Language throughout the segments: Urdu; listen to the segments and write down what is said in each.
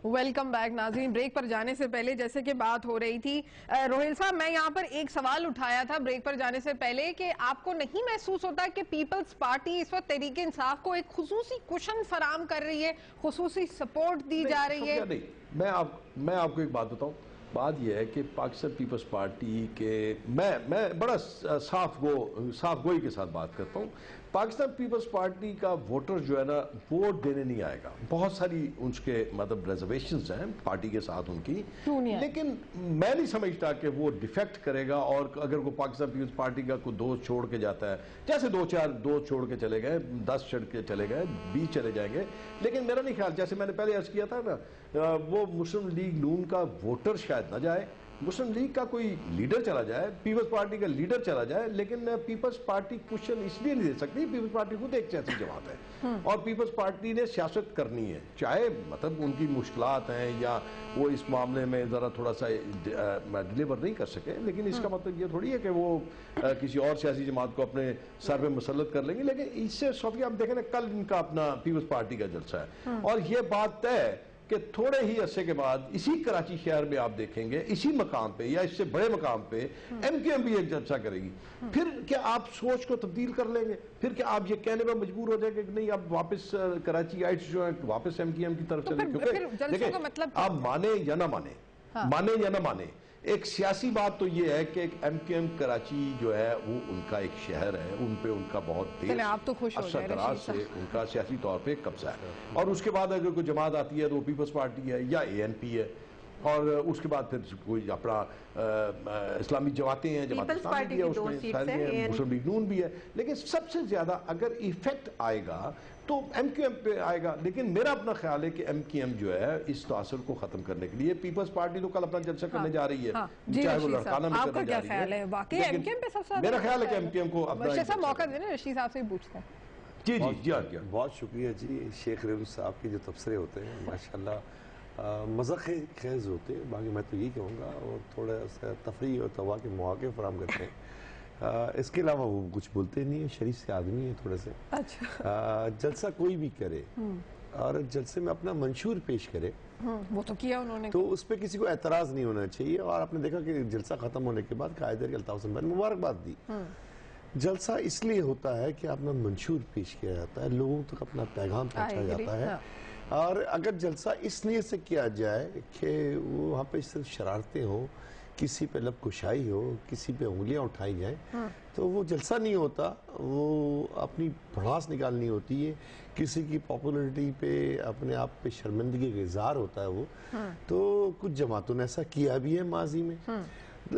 ویلکم بیک ناظرین. بریک پر جانے سے پہلے جیسے کہ بات ہو رہی تھی روہیل صاحب، میں یہاں پر ایک سوال اٹھایا تھا بریک پر جانے سے پہلے کہ آپ کو نہیں محسوس ہوتا کہ پیپلز پارٹی اس وقت تحریک انصاف کو ایک خصوصی کشن فراہم کر رہی ہے، خصوصی سپورٹ دی جا رہی ہے؟ نہیں، میں آپ کو ایک بات بتاؤں. بات یہ ہے کہ پاکستان پیپلز پارٹی کے میں بڑا صاف گوئی کے ساتھ بات کرتا ہوں. پاکستان پیپلز پارٹی کا ووٹر جو ہے نا ووٹ دینے نہیں آئے گا. بہت ساری ان کے مطلب ریزرویشنز ہیں پارٹی کے ساتھ ان کی، لیکن میں نہیں سمجھتا کہ وہ ڈیفیکٹ کرے گا. اور اگر وہ پاکستان پیپلز پارٹی کا کوئی دوست چھوڑ کے جاتا ہے، جیسے 2-4 دوست چھوڑ کے چلے گئے، 10 چھوڑ کے چلے گئے، 20 چلے جائیں گے، لیکن میرا نہیں خیال، جیسے میں نے پہلے عرض کیا تھا نا، وہ مسلم لیگ نون کا ووٹر شاید نہ جائے، مسلم لیگ کا کوئی لیڈر چلا جائے، پیپلز پارٹی کا لیڈر چلا جائے، لیکن پیپلز پارٹی کشن اس لیے نہیں دے سکتی. پیپلز پارٹی خود ایک سیاسی جماعت ہے اور پیپلز پارٹی نے سیاست کرنی ہے، چاہے مطلب ان کی مشکلات ہیں یا وہ اس معاملے میں ذرا تھوڑا سا ڈیلیور نہیں کر سکے، لیکن اس کا مطلب یہ تھوڑی ہے کہ وہ کسی اور سیاسی جماعت کو اپنے سر پہ مسلط کر لیں گے. لیکن اس سے صوفیہ آپ دیکھیں نا، کل ان کا اپنا پیپلز پارٹی کا جلسہ ہے اور یہ بات طے ہے کہ تھوڑے ہی عرصے کے بعد اسی کراچی شہر میں آپ دیکھیں گے، اسی مقام پہ یا اس سے بڑے مقام پہ ایم کیو ایم بھی ایک جلسہ کرے گی. پھر کیا آپ سوچ کو تبدیل کر لیں گے؟ پھر کیا آپ یہ کہنے میں مجبور ہو جائیں گے کہ نہیں اب واپس کراچی آئیٹس جو ہیں واپس ایم کیو ایم کی طرف چلیں؟ کیونکہ دیکھیں، آپ مانے یا نہ مانے، ایک سیاسی بات تو یہ ہے کہ ایک ایم کیو ایم کراچی جو ہے وہ ان کا ایک شہر ہے، ان پہ ان کا بہت دیر عرصہ دراز سے ان کا سیاسی طور پہ قبضہ ہے. اور اس کے بعد اگر کوئی جماعت آتی ہے تو وہ پیپلز پارٹی ہے یا اے این پی ہے، اور اس کے بعد پھر کوئی اپنا اسلامی جماعتیں ہیں، جماعت اسلامی بھی ہے، اس میں سائیں مسلم لیگ نون بھی ہے. لیکن سب سے زیادہ اگر ایفیکٹ آئے گا تو ایم کیو ایم پہ آئے گا. لیکن میرا اپنا خیال ہے کہ ایم کیو ایم جو ہے اس تاثر کو ختم کرنے کے لیے پیپلز پارٹی تو کل اپنا جلسہ کرنے جا رہی ہے، چاہے وہ لڑکانہ میں کرنے جا رہی ہے. میرا خیال ہے کہ ایم کیو ایم کو اپنا رشید صاحب موقع دینا، رشید صاحب سے ہی پوچھتے ہیں. جی بہت شکریہ جی. شیخ ریوز صاحب کے جو تبصرے ہوتے ہیں ماشاءاللہ مزہ خیز ہوتے ہیں. باقی میں تو یہی کہوں گا، اور تھوڑا سا تفریح اور توا کے مواقع فراہم کرتے ہیں. اس کے علاوہ وہ کچھ بولتے نہیں ہیں، شریف سے آدمی ہیں تھوڑے سے. جلسہ کوئی بھی کرے اور جلسے میں اپنا منشور پیش کرے، وہ تو کیا انہوں نے، تو اس پہ کسی کو اعتراض نہیں ہونا چاہیے. اور آپ نے دیکھا کہ جلسہ ختم ہونے کے بعد قائد کہ الطاف حسن بھائی نے مبارکباد دی. جلسہ اس لیے ہوتا ہے کہ اپنا منشور پیش کیا جاتا ہے، لوگوں تک اپنا پیغام پہنچایا جاتا ہے. اور اگر جلسہ اس نیت سے کیا جائے کہ وہاں پہ صرف شرارتیں ہوں، کسی پہ لب کشائی ہو، کسی پہ انگلیاں اٹھائی جائیں، تو وہ جلسہ نہیں ہوتا. وہ اپنی بھڑاس نکالنی ہوتی ہے، کسی کی پاپولرٹی پہ اپنے آپ پہ شرمندگی کا اظہار ہوتا ہے. وہ تو کچھ جماعتوں نے ایسا کیا بھی ہے ماضی میں.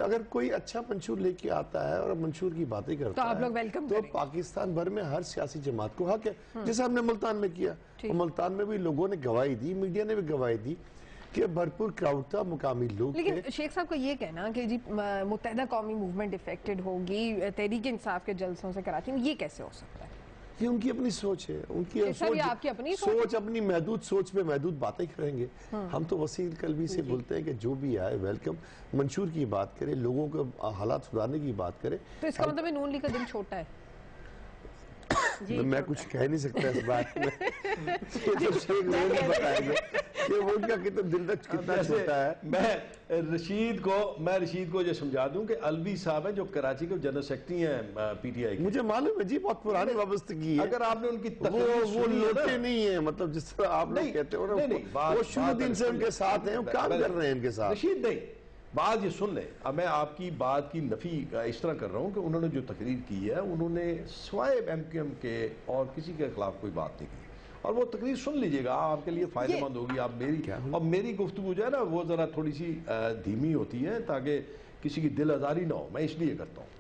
اگر کوئی اچھا منشور لے کے آتا ہے اور منشور کی باتیں کرتا ہے تو پاکستان بھر میں ہر سیاسی جماعت کو حق ہے، جیسے ہم نے ملتان میں کیا. ملتان میں بھی لوگوں نے گواہی دی، میڈیا نے بھی گواہی دی کہ بھرپور کراؤڈ تھا، مقامی لوگ تھے. لیکن شیخ صاحب کا یہ کہنا کہ جی متحدہ قومی موومنٹ افیکٹڈ ہوگی تحریک انصاف کے جلسوں سے کراچی میں، یہ کیسے ہو سکتا ہے؟ یہ ان کی اپنی سوچ ہے، ان کی سوچ اپنی محدود سوچ پہ محدود باتیں کریں گے. ہم تو وسیع قلبی سے بولتے ہیں کہ جو بھی آئے ویلکم، منشور کی بات کرے، لوگوں کو حالات سدھارنے کی بات کرے. تو اس کا مطلب نون لیگ کا دل چھوٹا ہے؟ میں کچھ کہہ نہیں سکتا اس بات میں، بتائیں گے کہ وہ ان کا دل کتنا چھوٹا ہے. میں رشید کو یہ سمجھا دوں کہ الوی صاحب ہیں جو کراچی کے جنرل سیکرٹری ہیں پی ٹی آئی کے. مجھے معلوم ہے جی، بہت پرانی وابستگی ہے. اگر آپ نے ان کی وہ لوٹے نہیں ہیں، مطلب جس طرح آپ لوگ کہتے ہو، وہ شروع دن سے ان کے ساتھ ہیں، وہ کام کر رہے ہیں ان کے ساتھ. رشید نہیں، بات یہ سن لیں. اب میں آپ کی بات کی نفی اس طرح کر رہا ہوں کہ انہوں نے جو تقریر کی ہے، انہوں نے سوائے ایم کیو ایم کے اور کسی کے خلاف کوئی بات نہیں کی. اور وہ تقریر سن لیجئے گا، آپ کے لیے فائدہ مند ہوگی. آپ میری گفتگو جو ہے نا وہ ذرا تھوڑی سی دھیمی ہوتی ہے تاکہ کسی کی دل آزاری نہ ہو، میں اس لیے کرتا ہوں.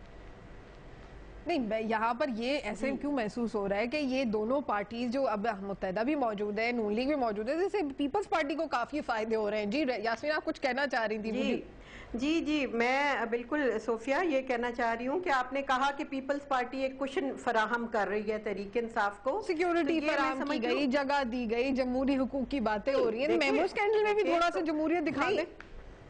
نہیں، یہاں پر یہ ایسے کیوں محسوس ہو رہا ہے کہ یہ دونوں پارٹیز جو اب متحدہ بھی موجود ہے، نون لیگ بھی موجود ہے، جیسے پیپلز پارٹی کو کافی فائدے ہو رہے ہیں. جی یاسمین، آپ کچھ کہنا چاہ رہی تھی؟ جی میں بالکل صوفیہ یہ کہنا چاہ رہی ہوں کہ آپ نے کہا کہ پیپلز پارٹی ایک کشن فراہم کر رہی ہے تحریک انصاف کو، سیکیورٹی فراہم کی گئی، جگہ دی گئی، جمہوری حقوق کی باتیں ہو رہی ہیں. میمو اسکینڈل میں بھی تھوڑا سا جمہوریت دکھا دیں.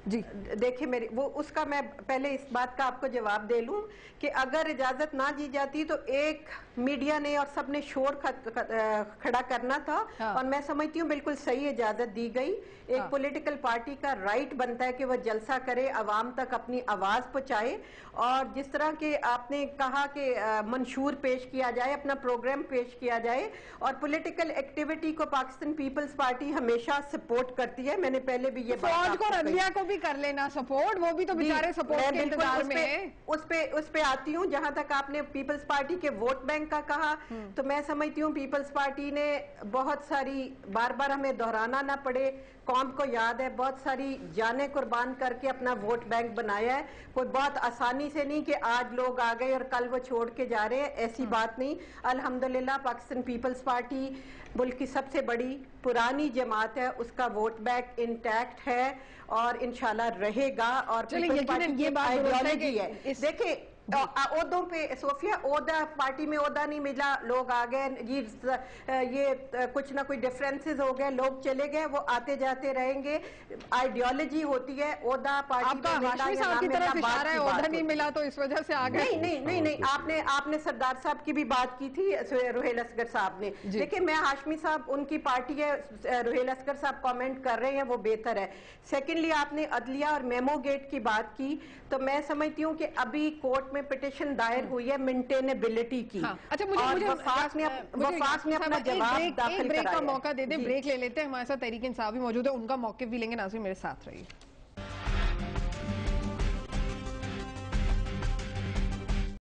جی دیکھیں میری وہ اس کا میں پہلے اس بات کا آپ کو جواب دے لوں کہ اگر اجازت نہ دی جاتی تو ایک میڈیا نے اور سب نے شور کھڑا کرنا تھا اور میں سمجھتی ہوں بالکل صحیح اجازت دی گئی. ایک پولیٹیکل پارٹی کا رائٹ بنتا ہے کہ وہ جلسہ کرے, عوام تک اپنی آواز پہنچائے, اور جس طرح کہ آپ نے کہا کہ منشور پیش کیا جائے, اپنا پروگرام پیش کیا جائے, اور پولیٹیکل ایکٹیویٹی کو پاکستان پیپلز پارٹی ہمیشہ سپورٹ کرتی ہے. میں نے پہلے بھی یہ فوج کو رضیہ کو بھی کر لینا سپورٹ, وہ بھی تو بیچارے سپورٹ کے انتظار میں ہیں. اس پہ آتی ہوں. جہاں تک آپ نے پیپلز پارٹی کے ووٹ بینک کا کہا, تو میں سمجھتی ہوں پیپلز پارٹی نے بہت ساری, بار بار ہمیں دہرانا نہ پڑے, قوم کو یاد ہے, بہت ساری جانیں قربان کر کے اپنا ووٹ بینک بنایا ہے. کوئی بہت آسانی سے نہیں کہ آج لوگ آ گئے اور کل وہ چھوڑ کے جا رہے ہیں, ایسی بات نہیں. الحمدللہ پاکستان پیپلز پارٹی ملک کی سب سے بڑی پرانی جماعت ہے, اس کا ووٹ بینک انٹیکٹ ہے اور انشاءاللہ رہے گا. اور پیپلز پارٹی کی آئیڈیالوجی ہے. دیکھیں عہدوں پہ صوفیہ, عہدہ پارٹی میں عہدہ نہیں ملا, لوگ آ گئے, یہ کچھ نہ کوئی ڈفرینسز ہو گئے, لوگ چلے گئے, وہ آتے جاتے رہیں گے. آئیڈیالوجی ہوتی ہے, عہدہ پارٹی میں ملا ہاشمی صاحب کی طرف اشارہ ہے عہدہ نہیں ملا تو اس وجہ سے آ گئے. نہیں, آپ نے سردار صاحب کی بھی بات کی تھی, روحیل اصغر صاحب نے. دیکھیں میں ہاشمی صاحب ان کی پارٹی ہے, روحیل اصغر صاحب کامنٹ کر رہے ہیں, وہ بہتر ہے. سیکنڈلی آپ نے عدلیہ اور میمو گیٹ کی بات کی, تو میں سمجھتی ہوں کہ ابھی کورٹ میں پٹیشن دائر ہوئی ہے مینٹینیبلٹی کی, اور وفاق نے اپنا جواب داخل بریک کا کرایا. موقع دے دیں, بریک لے لیتے ہیں. ہمارے ساتھ تحریک انصاف بھی موجود ہے, ان کا موقف بھی لیں گے. ناظرین میرے ساتھ رہیے.